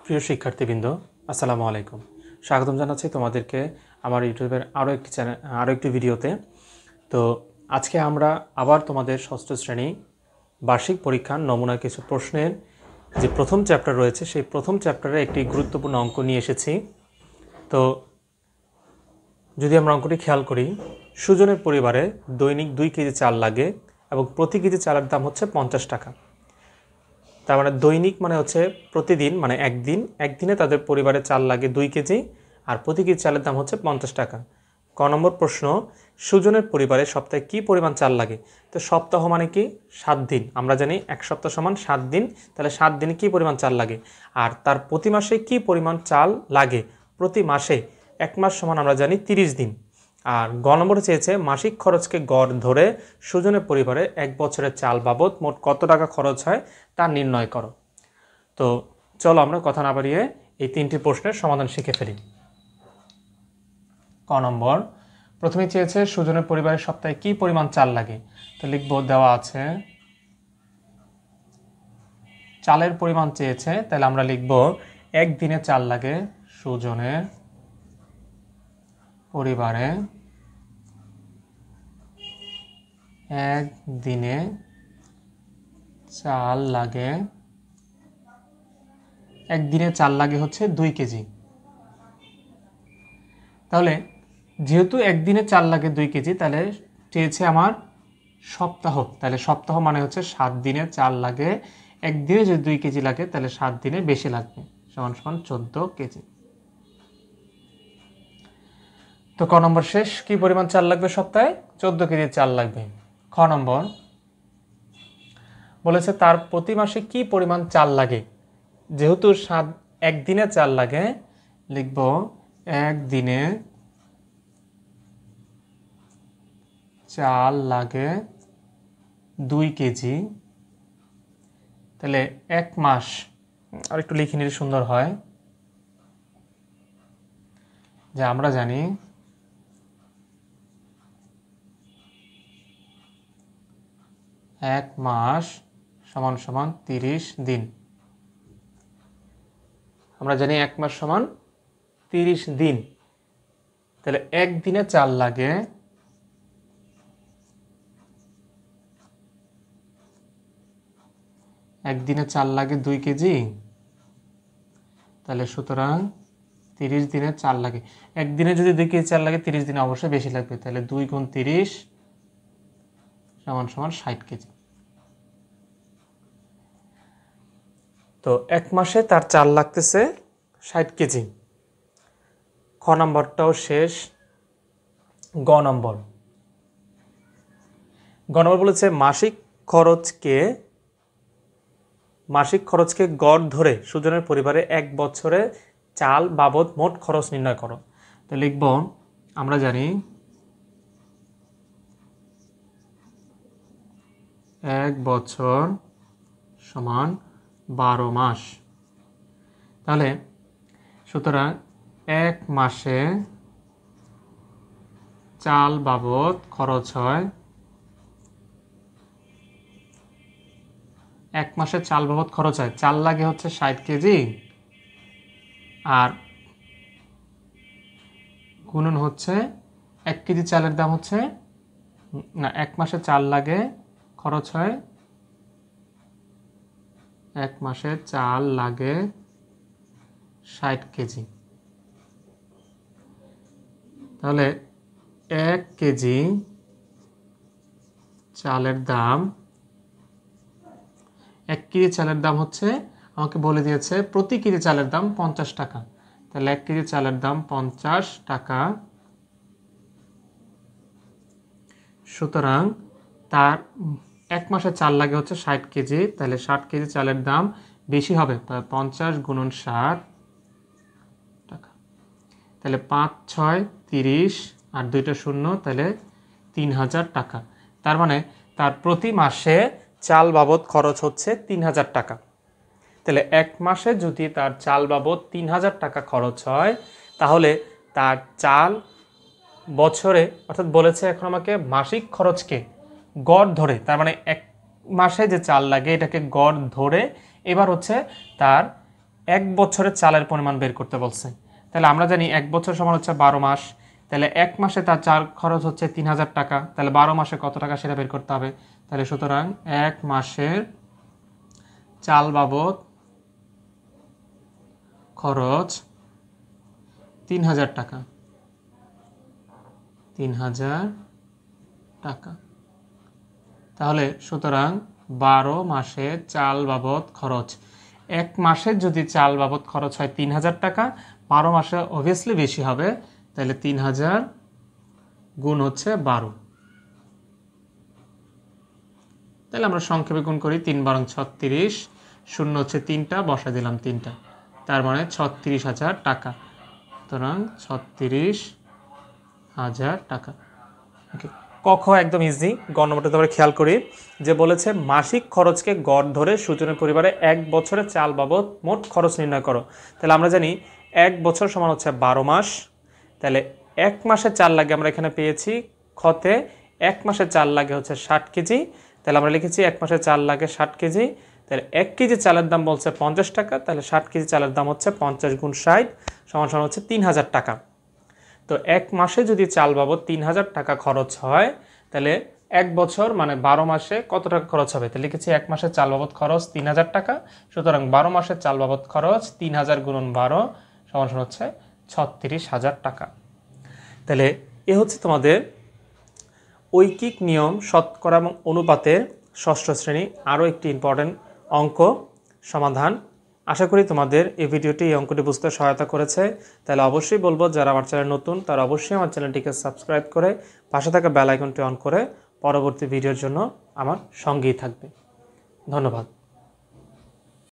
প্রিয় শিক্ষার্থীবৃন্দ, আসসালামু আলাইকুম। স্বাগতম জানাচ্ছি তোমাদেরকে আমার ইউটিউবের আরও একটি ভিডিওতে। তো আজকে আমরা আবার তোমাদের ষষ্ঠ শ্রেণী বার্ষিক পরীক্ষার নমুনা কিছু প্রশ্নের যে প্রথম চ্যাপ্টার রয়েছে সেই প্রথম চ্যাপ্টারে একটি গুরুত্বপূর্ণ অঙ্ক নিয়ে এসেছি। তো যদি আমরা অঙ্কটি খেয়াল করি, সুজনের পরিবারে দৈনিক 2 কেজি চাল লাগে এবং প্রতি কেজি চালের দাম হচ্ছে 50 টাকা। তার মানে দৈনিক মানে হচ্ছে প্রতিদিন, মানে একদিনে তাদের পরিবারে চাল লাগে 2 কেজি আর প্রতি কেজি চালের দাম হচ্ছে 50 টাকা। ক নম্বর প্রশ্ন, সুজনের পরিবারে সপ্তাহে কি পরিমাণ চাল লাগে? তো সপ্তাহ মানে কি 7 দিন, আমরা জানি এক সপ্তাহ সমান 7 দিন, তাহলে 7 দিনে কি পরিমাণ চাল লাগে, আর তার প্রতি মাসে কি পরিমাণ চাল লাগে প্রতি মাসে, এক মাস সমান আমরা জানি 30 দিন। আর গ নম্বরে চেয়েছে মাসিক খরচকে গড় ধরে সুজনের পরিবারে এক বছরের চাল বাবদ মোট কত টাকা খরচ হয় তা নির্ণয় করো। তো চলো আমরা কথা না বাড়িয়ে এই 3টি প্রশ্নের সমাধান শিখে ফেলি। ক নম্বর, প্রথমে চেয়েছে সুজনের পরিবারের সপ্তাহে কি পরিমাণ চাল লাগে। তো লিখব, দেওয়া আছে চালের পরিমাণ চেয়েছে, তাহলে আমরা লিখব একদিনে চাল লাগে সুজনের পরিবারে একদিনে চাল লাগে, একদিনে চাল লাগে হচ্ছে 2 কেজি। তাহলে যেহেতু একদিনে চাল লাগে 2 কেজি, তাহলে চেয়েছে আমার সপ্তাহ, তাহলে সপ্তাহ মানে হচ্ছে 7 দিনে চাল লাগে। একদিনে যদি 2 কেজি লাগে তাহলে 7 দিনে বেশি লাগবে, সমান সমান 14 কেজি। তো ক নম্বর শেষ, কি পরিমাণ চাল লাগবে সপ্তাহে? 14 কেজি চাল লাগবে। খ নম্বর বলেছে তার প্রতি মাসে কি পরিমাণ চাল লাগে। যেহেতু একদিনে চাল লাগে, লিখব একদিনে চাল লাগে 2 কেজি, তাহলে এক মাস, আর একটু লিখে নিলে সুন্দর হয়, যে আমরা জানি এক মাস সমান সমান 30 দিন। আমরা জানি এক মাস সমান 30 দিন, তাহলে একদিনে চাল লাগে একদিনে চাল লাগে 2 কেজি, তাহলে সুতরাং 30 দিনে চাল লাগে। একদিনে যদি 2 কেজি চাল লাগে 30 দিনে অবশ্যই বেশি লাগবে, তাহলে 2 গুণ 30 সমান সমান 60 কেজি। তো এক মাসে তার চাল লাগতেছে 60 কেজি। খ নম্বরটাও শেষ। গ নম্বর বলেছে মাসিক খরচকে গড় ধরে সুজনের পরিবারে এক বছরে চাল বাবদ মোট খরচ নির্ণয় করো। তো লিখব, আমরা জানি এক বছর সমান 12 মাস, তাহলে সুতরাং এক মাসে চাল বাবদ খরচ হয়, এক মাসে চাল বাবদ খরচ হয়, চাল লাগে হচ্ছে 60 কেজি, আর গুণন হচ্ছে 1 কেজি চালের দাম হচ্ছে, না, এক মাসে চাল লাগে খরচ হয়, এক মাসে চাল লাগে 60 কেজি, তাহলে 1 কেজি চালের দাম, 1 কেজি চালের দাম হচ্ছে, আমাকে বলে দিয়েছে প্রতি কেজি চালের দাম 50 টাকা, তাহলে 1 কেজি চালের দাম 50 টাকা। সুতরাং তার এক মাসে চাল লাগে হচ্ছে 60 কেজি, তাহলে 60 কেজি চালের দাম বেশি হবে, 50 গুণন 60 টাকা, তাহলে 5 6 30 আর 2টা শূন্য, তাহলে 3000 টাকা। তার মানে তার প্রতি মাসে চাল বাবদ খরচ হচ্ছে 3000 টাকা। তাহলে এক মাসে যদি তার চাল বাবদ 3000 টাকা খরচ হয়, তাহলে তার চাল বছরে, অর্থাৎ বলেছে এখন আমাকে মাসিক খরচকে গড় ধরে, তার মানে এক মাসে যে চাল লাগে এটাকে গড় ধরে এবার হচ্ছে তার এক বছরের চালের পরিমাণ বের করতে বলছে। তাহলে আমরা জানি এক বছর সমান হচ্ছে 12 মাস। তাহলে এক মাসে তার চাল খরচ হচ্ছে 3000 টাকা। তাহলে 12 মাসে কত টাকা সেটা বের করতে হবে। তাহলে সুতরাং এক মাসের চাল বাবদ খরচ 3000 টাকা। 3000 টাকা। তাহলে সুতরাং 12 মাসে চাল বাবদ খরচ, এক মাসে যদি চাল বাবদ খরচ হয় 3000 টাকা, 12 মাসে অবভিয়াসলি বেশি হবে। তাহলে 3000 গুণ হচ্ছে 12। তাহলে আমরা সংক্ষেপে গুণ করি, 3 × 36, শূন্য হচ্ছে 3টা, বসা দিলাম 3টা, তার মানে 36,000 টাকা। সুতরাং 36,000 টাকা। ওকে, কখ একদম ইজি। গ নম্বরটা আমরা খেয়াল করি যে বলেছে মাসিক খরচকে গড় ধরে সুজনের পরিবারে এক বছরে চাল বাবদ মোট খরচ নির্ণয় করো। তাহলে আমরা জানি এক বছর সমান হচ্ছে 12 মাস। তাহলে এক মাসে চাল লাগে আমরা এখানে পেয়েছি খতে, এক মাসে চাল লাগে হচ্ছে 60 কেজি। তাহলে আমরা লিখেছি এক মাসে চাল লাগে 60 কেজি। তাহলে 1 কেজি চালের দাম বলছে 50 টাকা। তাহলে 60 কেজি চালের দাম হচ্ছে 50 × 60 সমান সমান হচ্ছে 3000 টাকা। তো এক মাসে যদি চাল বাবদ 3000 টাকা খরচ হয়, তাহলে এক বছর মানে 12 মাসে কত টাকা খরচ হবে। তাহলে লিখেছি এক মাসের চাল বাবদ খরচ 3000 টাকা। সুতরাং 12 মাসের চাল বাবদ খরচ 3000 × 12 সমান সমান হচ্ছে 36,000 টাকা। তাহলে এ হচ্ছে তোমাদের ঐকিক নিয়ম শতকরা এবং অনুপাতের ষষ্ঠ শ্রেণী আরও একটি ইম্পর্টেন্ট অঙ্ক সমাধান। আশা করি তোমাদের এই ভিডিওটি এই অঙ্কটি বুঝতে সহায়তা করেছে। তাহলে অবশ্যই বলবো যারা আমার চ্যানেল নতুন তারা অবশ্যই আমার চ্যানেলটিকে সাবস্ক্রাইব করে পাশে থাকা বেল আইকনটি অন করে পরবর্তী ভিডিওর জন্য আমার সঙ্গেই থাকবে। ধন্যবাদ।